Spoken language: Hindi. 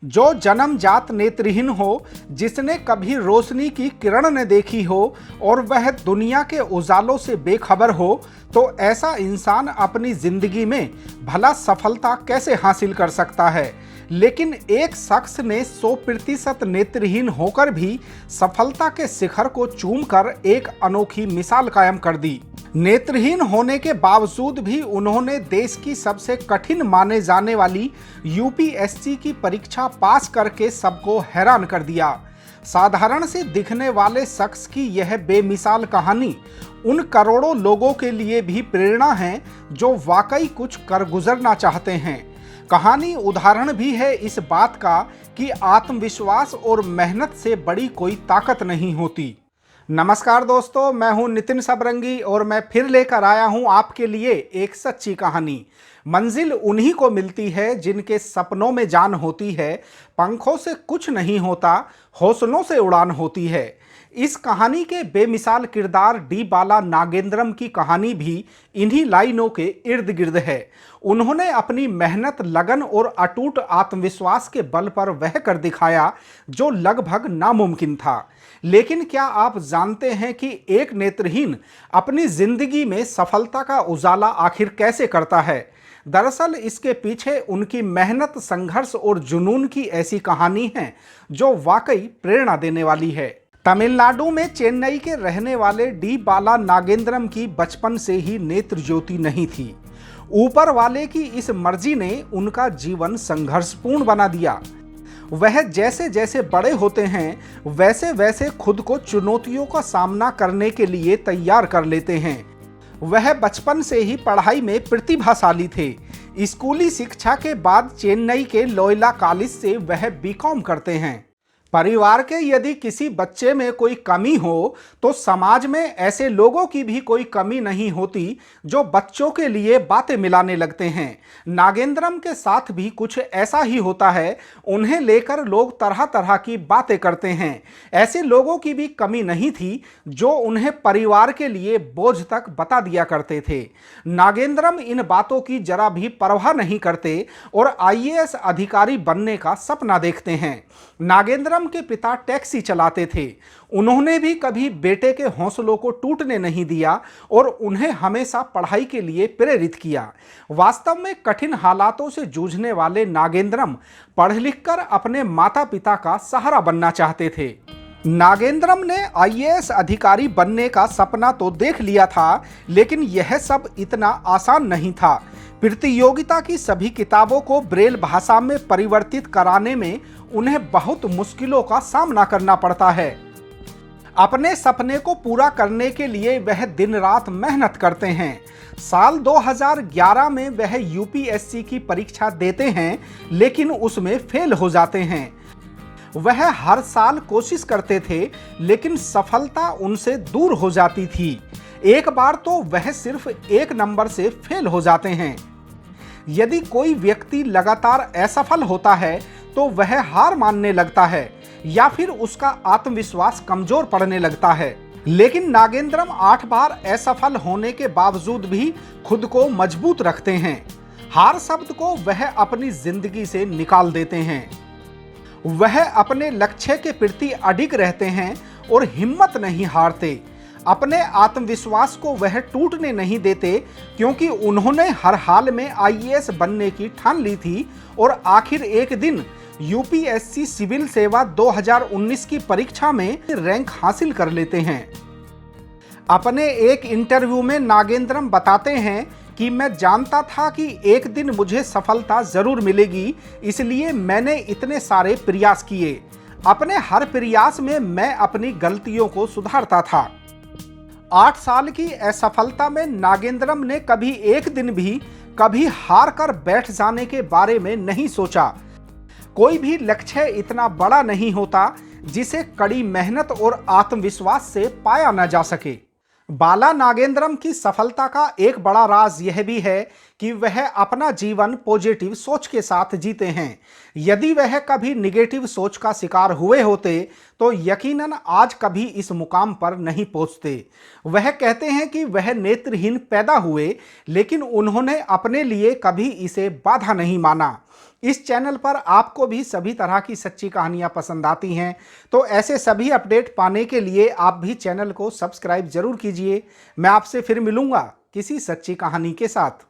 जो जन्मजात नेत्रहीन हो, जिसने कभी रोशनी की किरण न देखी हो और वह दुनिया के उजालों से बेखबर हो, तो ऐसा इंसान अपनी जिंदगी में भला सफलता कैसे हासिल कर सकता है। लेकिन एक शख्स ने 100% नेत्रहीन होकर भी सफलता के शिखर को चूमकर एक अनोखी मिसाल कायम कर दी। नेत्रहीन होने के बावजूद भी उन्होंने देश की सबसे कठिन माने जाने वाली यूपीएससी की परीक्षा पास करके सबको हैरान कर दिया। साधारण से दिखने वाले शख्स की यह बेमिसाल कहानी उन करोड़ों लोगों के लिए भी प्रेरणा है जो वाकई कुछ कर गुजरना चाहते हैं। कहानी उदाहरण भी है इस बात का कि आत्मविश्वास और मेहनत से बड़ी कोई ताकत नहीं होती। नमस्कार दोस्तों, मैं हूं नितिन सबरंगी और मैं फिर लेकर आया हूं आपके लिए एक सच्ची कहानी। मंजिल उन्हीं को मिलती है जिनके सपनों में जान होती है। पंखों से कुछ नहीं होता, हौसलों से उड़ान होती है। इस कहानी के बेमिसाल किरदार डी बाला नागेंद्रम की कहानी भी इन्हीं लाइनों के इर्द गिर्द है। उन्होंने अपनी मेहनत, लगन और अटूट आत्मविश्वास के बल पर वह कर दिखाया जो लगभग नामुमकिन था। लेकिन क्या आप जानते हैं कि एक नेत्रहीन अपनी जिंदगी में सफलता का उजाला आखिर कैसे करता है? दरअसल इसके पीछे उनकी मेहनत, संघर्ष और जुनून की ऐसी कहानी है जो वाकई प्रेरणा देने वाली है। तमिलनाडु में चेन्नई के रहने वाले डी बाला नागेंद्रम की बचपन से ही नेत्र ज्योति नहीं थी। ऊपर वाले की इस मर्जी ने उनका जीवन संघर्षपूर्ण बना दिया। वह जैसे जैसे बड़े होते हैं वैसे वैसे खुद को चुनौतियों का सामना करने के लिए तैयार कर लेते हैं। वह बचपन से ही पढ़ाई में प्रतिभाशाली थे। स्कूली शिक्षा के बाद चेन्नई के लोयला कॉलेज से वह बीकॉम करते हैं। परिवार के यदि किसी बच्चे में कोई कमी हो तो समाज में ऐसे लोगों की भी कोई कमी नहीं होती जो बच्चों के लिए बातें मिलाने लगते हैं। नागेंद्रम के साथ भी कुछ ऐसा ही होता है। उन्हें लेकर लोग तरह तरह की बातें करते हैं। ऐसे लोगों की भी कमी नहीं थी जो उन्हें परिवार के लिए बोझ तक बता दिया करते थे। नागेंद्रम इन बातों की जरा भी परवाह नहीं करते और आईएएस अधिकारी बनने का सपना देखते हैं। नागेंद्रम के पिता टैक्सी चलाते थे। उन्होंने भी कभी बेटे के हौसलों को टूटने नहीं दिया और उन्हें हमेशा पढ़ाई के लिए प्रेरित किया। वास्तव में कठिन हालातों से जूझने वाले नागेंद्रम पढ़ लिखकर अपने माता पिता का सहारा बनना चाहते थे। नागेंद्रम ने आईएएस अधिकारी बनने का सपना तो देख लिया था, लेकिन यह सब इतना आसान नहीं था। प्रतियोगिता की सभी किताबों को ब्रेल भाषा में परिवर्तित कराने में उन्हें बहुत मुश्किलों का सामना करना पड़ता है। अपने सपने को पूरा करने के लिए वह दिन रात मेहनत करते हैं। साल 2011 में वह यूपीएससी की परीक्षा देते हैं, लेकिन उसमें फेल हो जाते हैं। वह हर साल कोशिश करते थे, लेकिन सफलता उनसे दूर हो जाती थी। एक बार तो वह सिर्फ एक नंबर से फेल हो जाते हैं। यदि कोई व्यक्ति लगातार असफल होता है तो वह हार मानने लगता है या फिर उसका आत्मविश्वास कमजोर पड़ने लगता है। लेकिन नागेंद्रम 8 बार असफल होने के बावजूद भी खुद को मजबूत रखते हैं। हार शब्द को वह अपनी जिंदगी से निकाल देते हैं। वह अपने लक्ष्य के प्रति अडिग रहते हैं और हिम्मत नहीं हारते। अपने आत्मविश्वास को वह टूटने नहीं देते, क्योंकि उन्होंने हर हाल में आईएएस बनने की ठान ली थी और आखिर एक दिन यूपीएससी सिविल सेवा 2019 की परीक्षा में रैंक हासिल कर लेते हैं। अपने एक इंटरव्यू में नागेंद्रम बताते हैं कि मैं जानता था कि एक दिन मुझे सफलता जरूर मिलेगी, इसलिए मैंने इतने सारे प्रयास किए। अपने हर प्रयास में मैं अपनी गलतियों को सुधारता था। 8 साल की असफलता में नागेंद्रम ने कभी एक दिन भी कभी हार कर बैठ जाने के बारे में नहीं सोचा। कोई भी लक्ष्य इतना बड़ा नहीं होता जिसे कड़ी मेहनत और आत्मविश्वास से पाया न जा सके। बाला नागेंद्रम की सफलता का एक बड़ा राज यह भी है कि वह अपना जीवन पॉजिटिव सोच के साथ जीते हैं। यदि वह कभी निगेटिव सोच का शिकार हुए होते तो यकीनन आज कभी इस मुकाम पर नहीं पहुंचते। वह कहते हैं कि वह नेत्रहीन पैदा हुए, लेकिन उन्होंने अपने लिए कभी इसे बाधा नहीं माना। इस चैनल पर आपको भी सभी तरह की सच्ची कहानियां पसंद आती हैं, तो ऐसे सभी अपडेट पाने के लिए आप भी चैनल को सब्सक्राइब जरूर कीजिए। मैं आपसे फिर मिलूंगा किसी सच्ची कहानी के साथ।